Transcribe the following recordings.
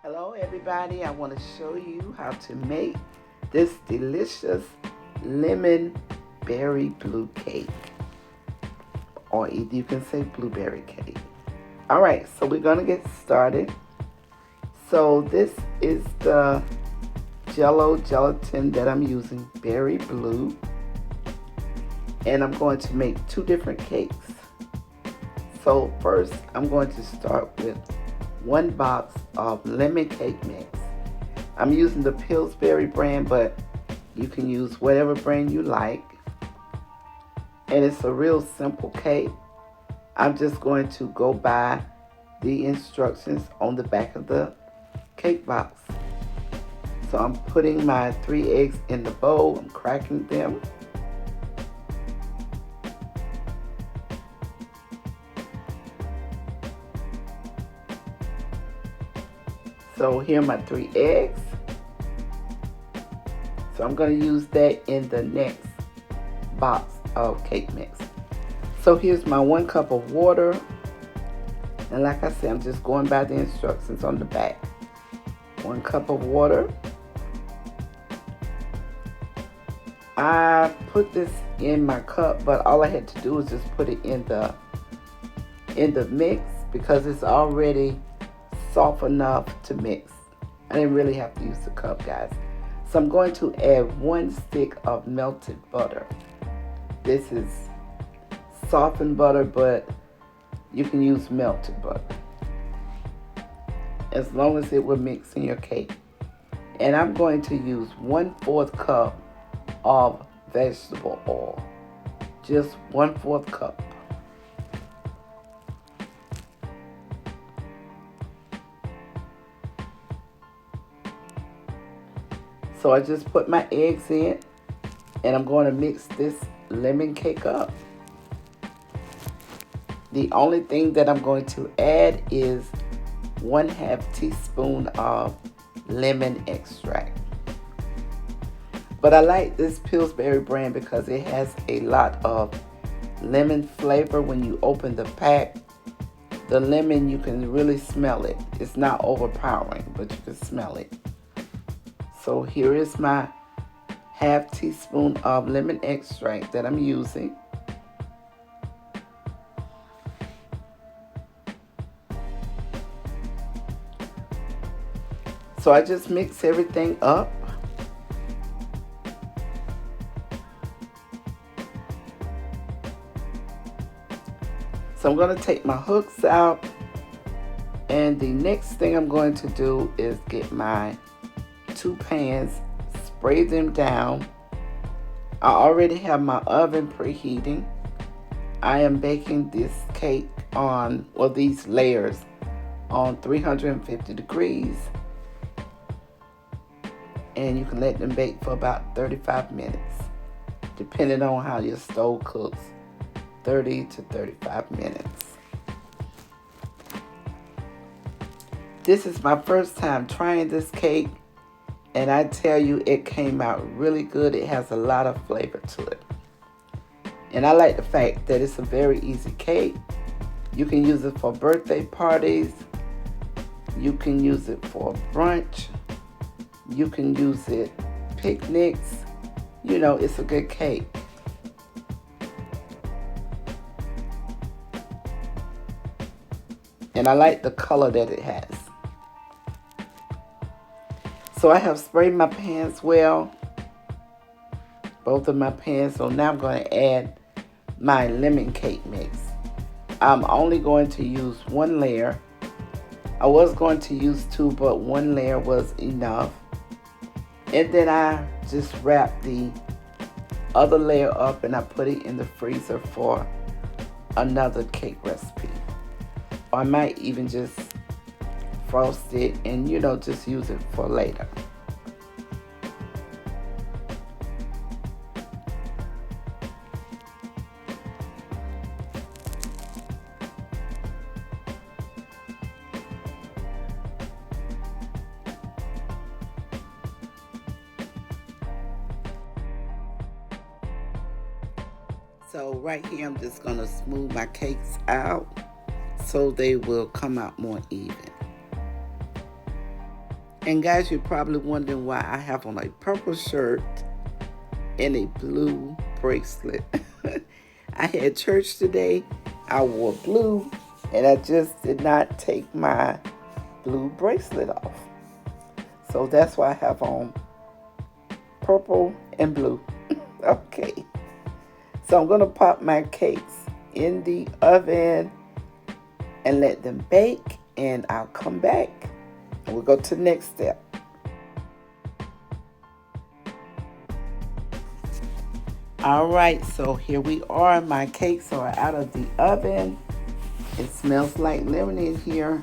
Hello everybody, I want to show you how to make this delicious lemon berry blue cake, or either you can say blueberry cake. Alright, so we're going to get started. So this is the gelatin that I'm using, Berry Blu, and I'm going to make two different cakes. So first I'm going to start with one box of lemon cake mix. I'm using the Pillsbury brand, but you can use whatever brand you like. And it's a real simple cake. I'm just going to go by the instructions on the back of the cake box. So I'm putting my 3 eggs in the bowl. I'm cracking them. So here are my 3 eggs. So I'm going to use that in the next box of cake mix. So here's my 1 cup of water. And like I said, I'm just going by the instructions on the back. 1 cup of water. I put this in my cup, but all I had to do was just put it in the mix because it's already soft enough to mix. I didn't really have to use the cup, guys. So I'm going to add 1 stick of melted butter. This is softened butter, but you can use melted butter as long as it will mix in your cake. And I'm going to use 1/4 cup of vegetable oil, just 1/4 cup. So I just put my eggs in, and I'm going to mix this lemon cake up. The only thing that I'm going to add is 1/2 teaspoon of lemon extract. But I like this Pillsbury brand because it has a lot of lemon flavor. When you open the pack, the lemon, you can really smell it. It's not overpowering, but you can smell it. So here is my 1/2 teaspoon of lemon extract that I'm using. So I just mix everything up. So I'm going to take my hooks out, and the next thing I'm going to do is get my 2 pans, spray them down. I already have my oven preheating. I am baking this cake on, well, these layers on 350 degrees. And you can let them bake for about 35 minutes, depending on how your stove cooks, 30 to 35 minutes. This is my first time trying this cake, and I tell you, it came out really good. It has a lot of flavor to it. And I like the fact that it's a very easy cake. You can use it for birthday parties. You can use it for brunch. You can use it picnics. You know, it's a good cake. And I like the color that it has. So I have sprayed my pans well, both of my pans. So now I'm going to add my lemon cake mix. I'm only going to use 1 layer. I was going to use 2, but 1 layer was enough. And then I just wrap the other layer up, and I put it in the freezer for another cake recipe. Or I might even just frost it and, you know, just use it for later. So right here, I'm just going to smooth my cakes out so they will come out more even. And guys, you're probably wondering why I have on a purple shirt and a blue bracelet. I had church today. I wore blue, and I just did not take my blue bracelet off. So that's why I have on purple and blue. Okay. So I'm going to pop my cakes in the oven and let them bake, and I'll come back and we'll go to the next step. All right, so here we are. My cakes are out of the oven. It smells like lemon in here.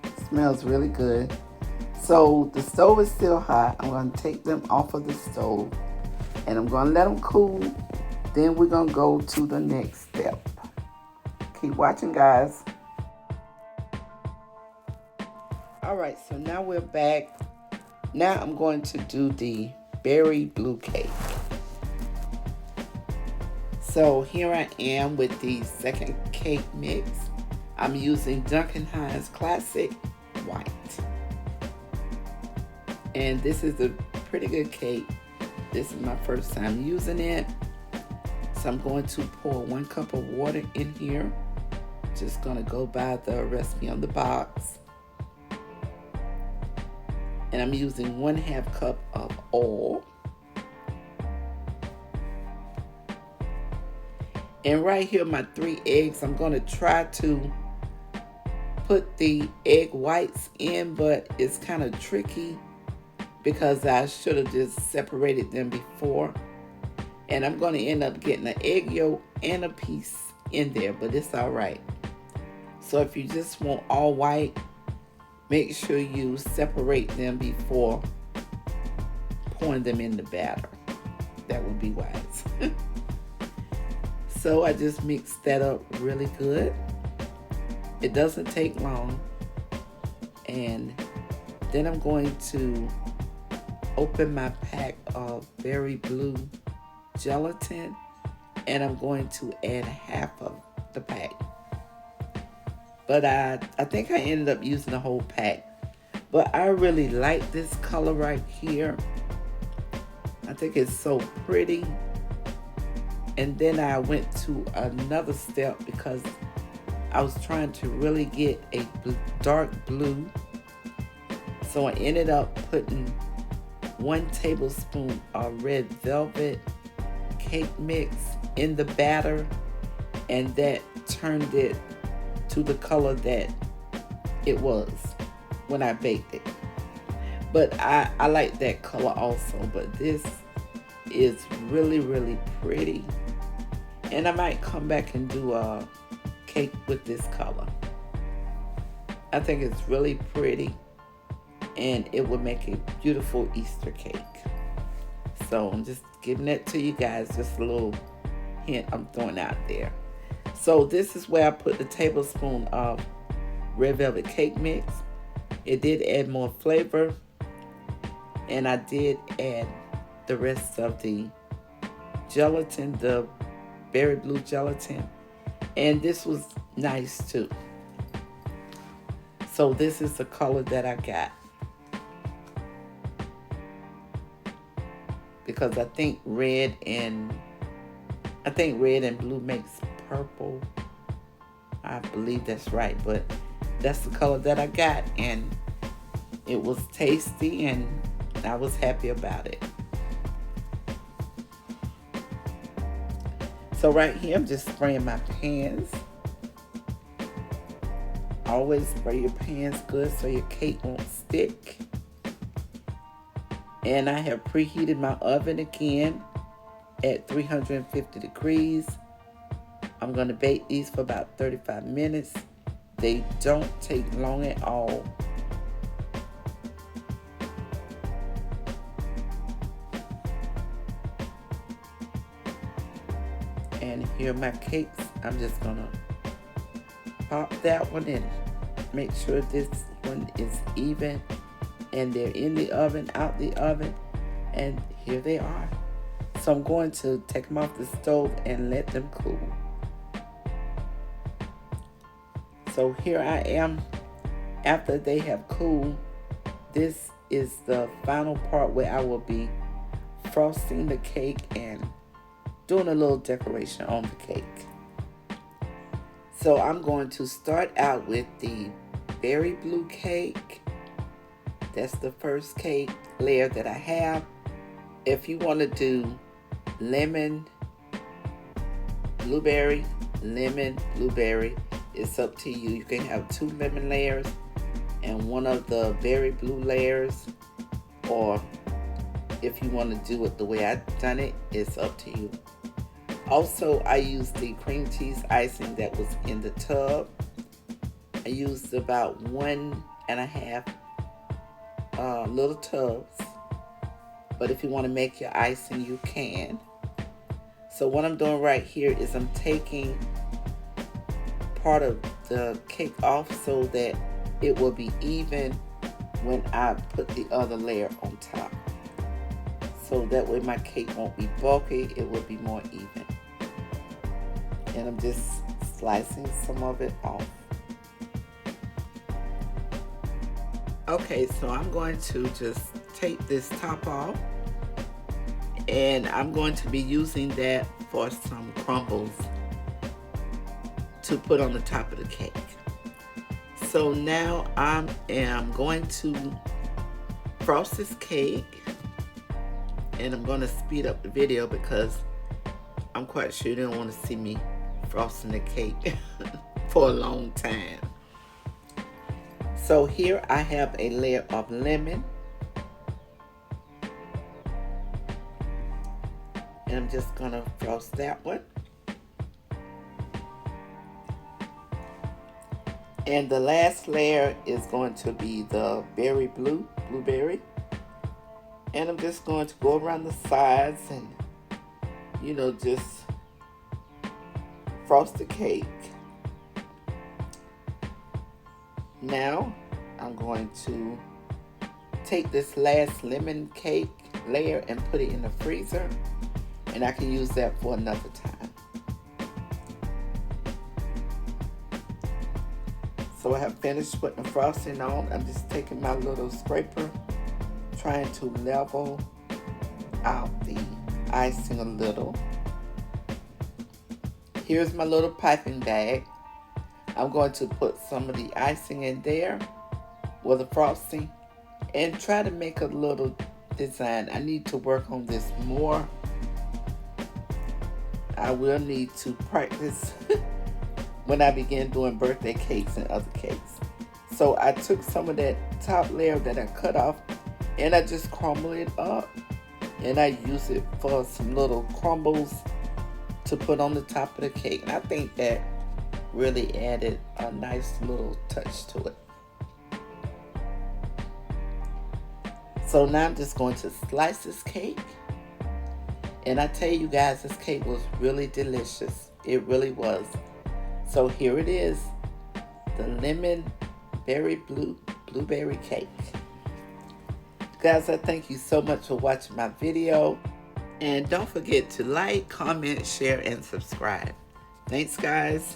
It smells really good. So the stove is still hot. I'm going to take them off of the stove and I'm going to let them cool. Then we're going to go to the next step. Keep watching, guys. All right, so now we're back. Now I'm going to do the Berry Blu cake. So here I am with the second cake mix. I'm using Duncan Hines Classic White. And this is a pretty good cake. This is my first time using it. So I'm going to pour 1 cup of water in here. Just gonna go by the recipe on the box. And I'm using 1/2 cup of oil. And right here, my 3 eggs, I'm gonna try to put the egg whites in, but it's kind of tricky because I should have just separated them before. And I'm gonna end up getting an egg yolk and a piece in there, but it's all right. So if you just want all white, make sure you separate them before pouring them in the batter. That would be wise. So I just mixed that up really good. It doesn't take long. And then I'm going to open my pack of Berry Blu gelatin, and I'm going to add 1/2 of the pack. But I think I ended up using the whole pack. But I really like this color right here. I think it's so pretty. And then I went to another step because I was trying to really get a dark blue. So I ended up putting 1 tablespoon of red velvet cake mix in the batter, and that turned it to the color that it was when I baked it. But I like that color also, but this is really, really pretty. And I might come back and do a cake with this color. I think it's really pretty, and it would make a beautiful Easter cake. So I'm just giving that to you guys, just a little hint I'm throwing out there. So this is where I put the tablespoon of red velvet cake mix. It did add more flavor, and I did add the rest of the gelatin, the Berry Blu gelatin, and this was nice too. So this is the color that I got, because I think red and blue makes purple. I believe that's right, but that's the color that I got, and it was tasty, and I was happy about it. So right here, I'm just spraying my pans. Always spray your pans good so your cake won't stick. And I have preheated my oven again at 350 degrees. I'm going to bake these for about 35 minutes. They don't take long at all. And here are my cakes. I'm just gonna pop that one in. Make sure this one is even, and they're in the oven, out the oven, and here they are. So I'm going to take them off the stove and let them cool. So here I am after they have cooled. This is the final part where I will be frosting the cake and doing a little decoration on the cake. So I'm going to start out with the Berry Blu cake. That's the first cake layer that I have. If you want to do lemon, blueberry, lemon, blueberry, it's up to you. You can have 2 lemon layers and one of the Berry Blu layers, or if you want to do it the way I've done it, it's up to you. Also, I used the cream cheese icing that was in the tub. I used about 1.5 little tubs, but if you want to make your icing, you can. So what I'm doing right here is I'm taking part of the cake off so that it will be even when I put the other layer on top. So that way my cake won't be bulky, it will be more even. And I'm just slicing some of it off. Okay, so I'm going to just take this top off, and I'm going to be using that for some crumbles to put on the top of the cake. So now I am going to frost this cake, and I'm going to speed up the video because I'm quite sure you don't want to see me frosting the cake for a long time. So here I have a layer of lemon, and I'm just going to frost that one. And the last layer is going to be the Berry Blu, blueberry. And I'm just going to go around the sides and, you know, just frost the cake. Now I'm going to take this last lemon cake layer and put it in the freezer, and I can use that for another time. So I have finished putting the frosting on. I'm just taking my little scraper, trying to level out the icing a little. Here's my little piping bag. I'm going to put some of the icing in there with the frosting and try to make a little design. I need to work on this more. I will need to practice when I begin doing birthday cakes and other cakes. So I took some of that top layer that I cut off and I just crumble it up, and I use it for some little crumbles to put on the top of the cake. And I think that really added a nice little touch to it. So now I'm just going to slice this cake. And I tell you guys, this cake was really delicious. It really was. So here it is, the lemon Berry Blu blueberry cake. Guys, I thank you so much for watching my video. And don't forget to like, comment, share, and subscribe. Thanks, guys.